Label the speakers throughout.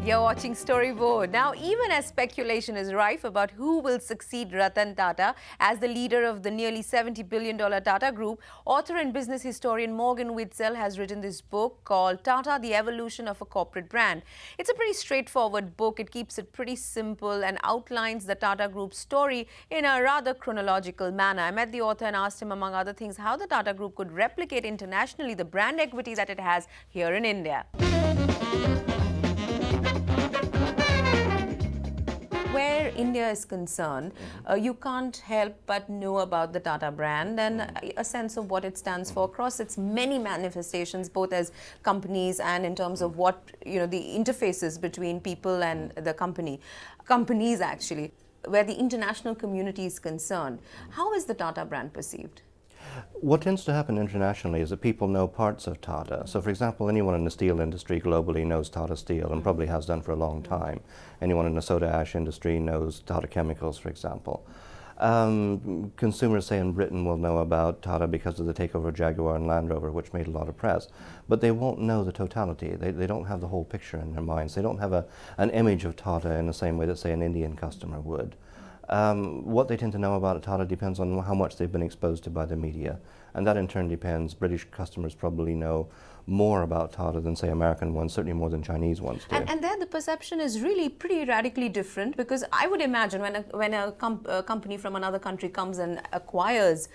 Speaker 1: You're watching Storyboard. Now, even as speculation is rife about who will succeed Ratan Tata as the leader of the nearly $70 billion Tata Group, author and business historian Morgan Witzel has written this book called Tata, The Evolution of a Corporate Brand. It's a pretty straightforward book. It keeps it pretty simple and outlines the Tata Group's story in a rather chronological manner. I met the author and asked him, among other things, how the Tata Group could replicate internationally the brand equity that it has here in India. Where India is concerned, you can't help but know about the Tata brand and a sense of what it stands for across its many manifestations, both as companies and in terms of what, the interfaces between people and the companies actually, where the international community is concerned. How is the Tata brand perceived?
Speaker 2: What tends to happen internationally is that people know parts of Tata. So, for example, anyone in the steel industry globally knows Tata Steel and probably has done for a long time. Anyone in the soda ash industry knows Tata Chemicals, for example. Consumers, say, in Britain will know about Tata because of the takeover of Jaguar and Land Rover, which made a lot of press. But they won't know the totality. They don't have the whole picture in their minds. They don't have an image of Tata in the same way that, say, an Indian customer would. What they tend to know about Tata depends on how much they've been exposed to by the media. And that in turn depends. British customers probably know more about Tata than, say, American ones, certainly more than Chinese ones do.
Speaker 1: And there the perception is really pretty radically different, because I would imagine when a company from another country comes and acquires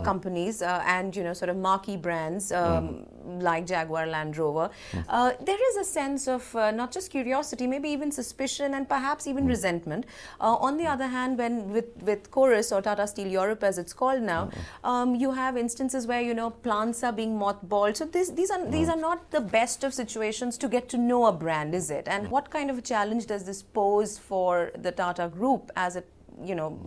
Speaker 1: companies and, sort of marquee brands like Jaguar, Land Rover, there is a sense of not just curiosity, maybe even suspicion and perhaps even resentment. On the other hand, when with Chorus or Tata Steel Europe as it's called now, you have instances where, plants are being mothballed. So these are not the best of situations to get to know a brand, is it? And what kind of a challenge does this pose for the Tata Group as it,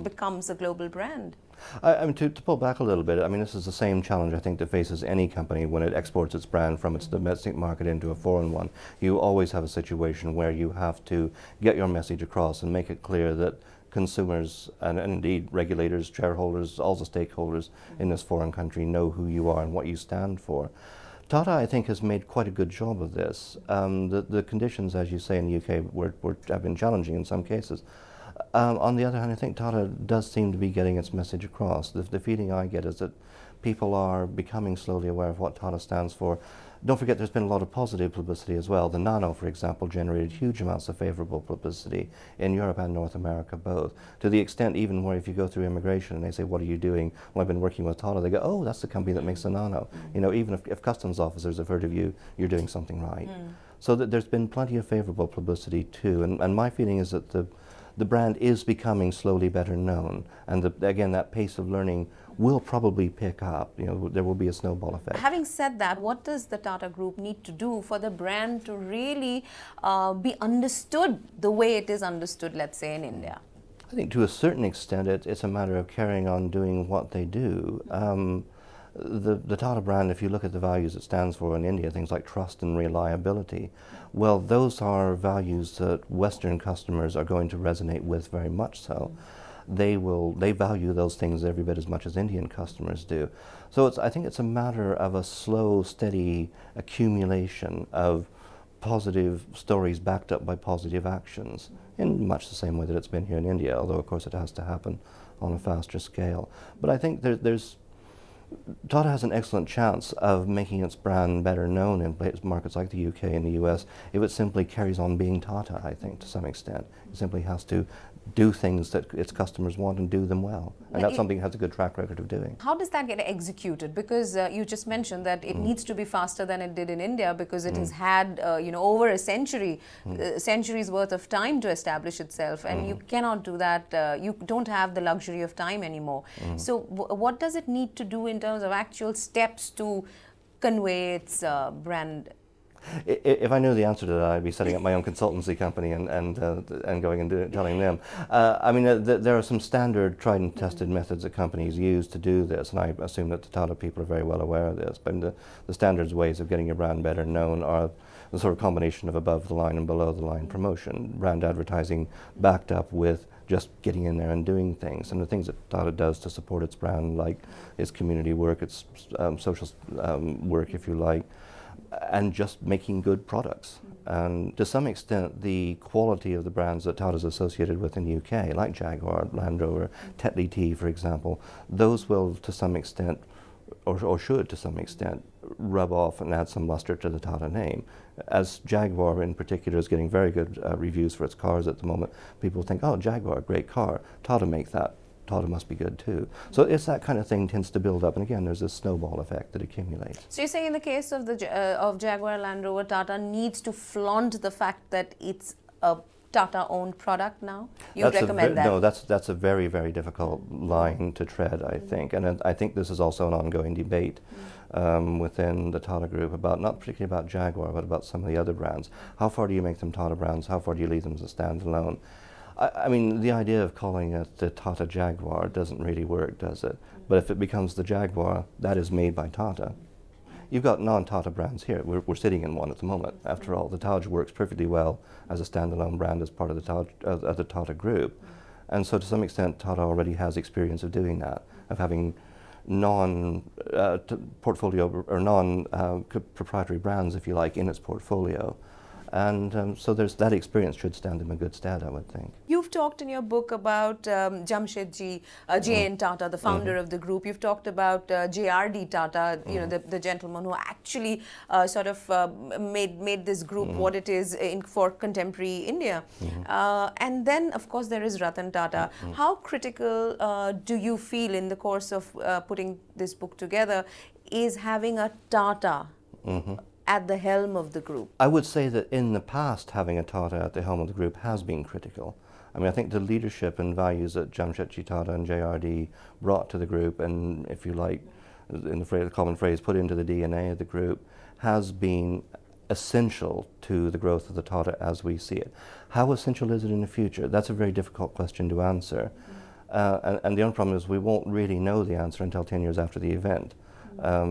Speaker 1: becomes a global brand?
Speaker 2: I mean, to pull back a little bit, I mean, this is the same challenge I think that faces any company when it exports its brand from its domestic market into a foreign one. You always have a situation where you have to get your message across and make it clear that consumers and indeed regulators, shareholders, all the stakeholders in this foreign country know who you are and what you stand for. Tata, I think, has made quite a good job of this. The conditions, as you say, in the UK have been challenging in some cases. On the other hand, I think Tata does seem to be getting its message across. The feeling I get is that people are becoming slowly aware of what Tata stands for. Don't forget, there's been a lot of positive publicity as well. The Nano, for example, generated huge amounts of favorable publicity in Europe and North America both, to the extent even where if you go through immigration and they say, what are you doing? Well, I've been working with Tata. They go, oh, that's the company that makes the Nano. Even if customs officers have heard of you, you're doing something right. So there's been plenty of favorable publicity too. And my feeling is that the brand is becoming slowly better known. And again, that pace of learning will probably pick up. There will be a snowball effect.
Speaker 1: Having said that, what does the Tata Group need to do for the brand to really be understood the way it is understood, let's say, in India?
Speaker 2: I think to a certain extent it's a matter of carrying on doing what they do. The Tata brand, if you look at the values it stands for in India, things like trust and reliability, well, those are values that Western customers are going to resonate with very much so. They value those things every bit as much as Indian customers do. So I think it's a matter of a slow, steady accumulation of positive stories backed up by positive actions, in much the same way that it's been here in India, although of course it has to happen on a faster scale. But I think Tata has an excellent chance of making its brand better known in markets like the UK and the US if it simply carries on being Tata, I think, to some extent. It simply has to do things that its customers want and do them well. And that's something it has a good track record of doing.
Speaker 1: How does that get executed? Because you just mentioned that it needs to be faster than it did in India, because it has had, over a centuries worth of time to establish itself. And you cannot do that. You don't have the luxury of time anymore. So what does it need to do in terms of actual steps to convey its brand?
Speaker 2: If I knew the answer to that, I'd be setting up my own consultancy company and going and telling them. I mean, there are some standard, tried and tested methods that companies use to do this, and I assume that the Tata people are very well aware of this. But the standards ways of getting your brand better known are the sort of combination of above the line and below the line promotion, brand advertising backed up with just getting in there and doing things. And the things that Tata does to support its brand, like its community work, its social work, if you like, and just making good products. And to some extent, the quality of the brands that Tata's associated with in the UK, like Jaguar, Land Rover, Tetley Tea, for example, those will to some extent, or should to some extent, rub off and add some luster to the Tata name. As Jaguar in particular is getting very good reviews for its cars at the moment, people think, oh, Jaguar, great car, Tata make that. Tata must be good too. So it's that kind of thing tends to build up, and again, there's this snowball effect that accumulates.
Speaker 1: So you're saying in the case of the of Jaguar Land Rover, Tata needs to flaunt the fact that it's a Tata-owned product now? You'd recommend that?
Speaker 2: No, that's a very, very difficult line to tread, I think. And I think this is also an ongoing debate within the Tata Group about, not particularly about Jaguar, but about some of the other brands. How far do you make them Tata brands? How far do you leave them as a standalone? I mean, the idea of calling it the Tata Jaguar doesn't really work, does it? But if it becomes the Jaguar, that is made by Tata. You've got non-Tata brands here. We're sitting in one at the moment. After all, the Taj works perfectly well as a standalone brand as part of the Tata Group. And so to some extent, Tata already has experience of doing that, of having non-portfolio or non-proprietary brands, if you like, in its portfolio. And so that experience should stand them in good stead, I would think.
Speaker 1: You've talked in your book about Jamshedji J.N. Tata, the founder of the group. You've talked about J.R.D. Tata, you know, the gentleman who actually sort of made this group what it is for contemporary India. And then, of course, there is Ratan Tata. How critical do you feel in the course of putting this book together is having a Tata at the helm of the group?
Speaker 2: I would say that in the past, having a Tata at the helm of the group has been critical. I mean, I think the leadership and values that Jamshedji Tata and JRD brought to the group, and if you like, in the common phrase, put into the DNA of the group, has been essential to the growth of the Tata as we see it. How essential is it in the future? That's a very difficult question to answer. And the only problem is we won't really know the answer until 10 years after the event.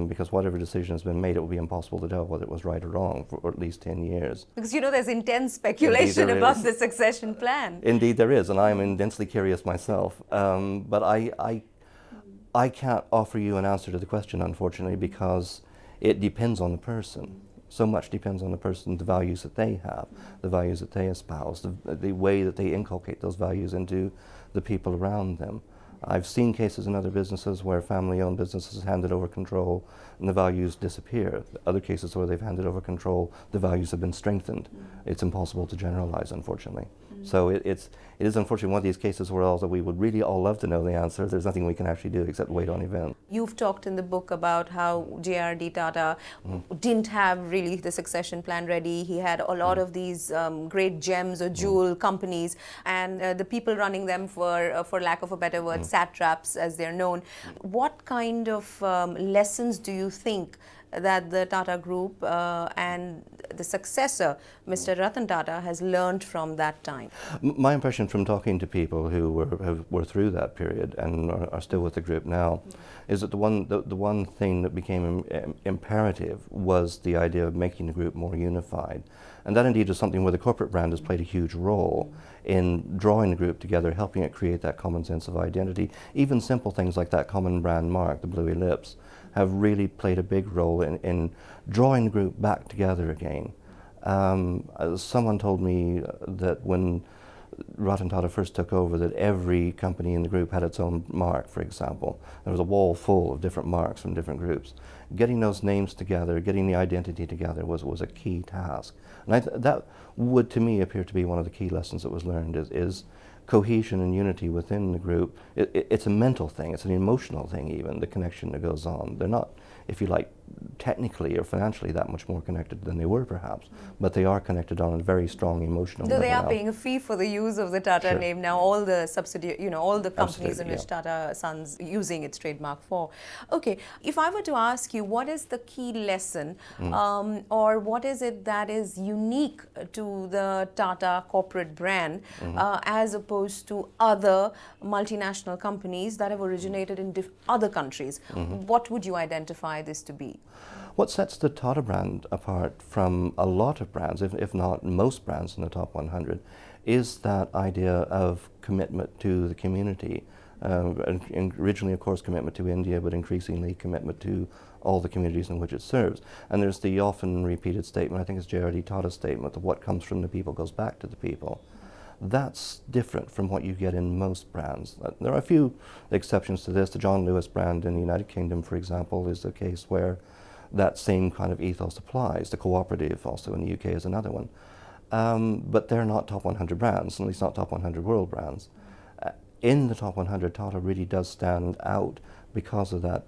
Speaker 2: Because whatever decision has been made, it will be impossible to tell whether it was right or wrong for at least 10 years.
Speaker 1: Because, you know, there's intense speculation about the succession plan.
Speaker 2: Indeed there is, and I am intensely curious myself. But I can't offer you an answer to the question, unfortunately, because it depends on the person. So much depends on the person, the values that they have, the values that they espouse, the way that they inculcate those values into the people around them. I've seen cases in other businesses where family-owned businesses handed over control and the values disappear. Other cases where they've handed over control, the values have been strengthened. It's impossible to generalize, unfortunately. So it is unfortunately one of these cases where although we would really all love to know the answer, there's nothing we can actually do except wait on events.
Speaker 1: You've talked in the book about how J.R.D. Tata didn't have really the succession plan ready. He had a lot of these great gems or jewel companies, and the people running them, for lack of a better word, satraps as they're known. What kind of lessons do you think that the Tata Group and the successor, Mr. Ratan Tata, has learned from that time?
Speaker 2: My impression from talking to people who were through that period and are still with the group now is that the one thing that became imperative was the idea of making the group more unified. And that indeed is something where the corporate brand has played a huge role in drawing the group together, helping it create that common sense of identity. Even simple things like that common brand mark, the bluey lips, have really played a big role in drawing the group back together again. Someone told me that when Ratan Tata first took over, that every company in the group had its own mark, for example. There was a wall full of different marks from different groups. Getting those names together, getting the identity together was a key task. And that would, to me, appear to be one of the key lessons that was learned is cohesion and unity within the group. It's a mental thing, it's an emotional thing even, the connection that goes on. They're not, if you like, technically or financially that much more connected than they were perhaps, but they are connected on a very strong emotional level.
Speaker 1: So they are
Speaker 2: now.
Speaker 1: paying a fee for the use of the Tata name now, all the subsidiary, you know, all the companies in which Tata Sons using its trademark for. Okay, if I were to ask you, what is the key lesson or what is it that is unique to the Tata corporate brand as opposed to other multinational companies that have originated in other countries? What would you identify this to be?
Speaker 2: What sets the Tata brand apart from a lot of brands, if not most brands in the top 100, is that idea of commitment to the community, And originally, of course, commitment to India, but increasingly commitment to all the communities in which it serves. And there's the often repeated statement, I think it's J.R.D. Tata's statement, that what comes from the people goes back to the people. That's different from what you get in most brands. There are a few exceptions to this. The John Lewis brand in the United Kingdom, for example, is a case where that same kind of ethos applies. The Cooperative, also in the UK, is another one. But they're not top 100 brands, at least not top 100 world brands. In the top 100, Tata really does stand out because of that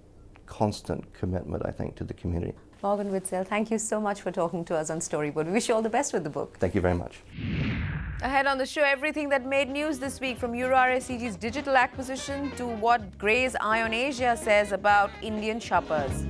Speaker 2: constant commitment, I think, to the community.
Speaker 1: Morgan Witzel, thank you so much for talking to us on Storyboard. We wish you all the best with the book.
Speaker 2: Thank you very much.
Speaker 1: Ahead on the show, everything that made news this week, from EuroRSCG's digital acquisition to what Gray's Eye on Asia says about Indian shoppers.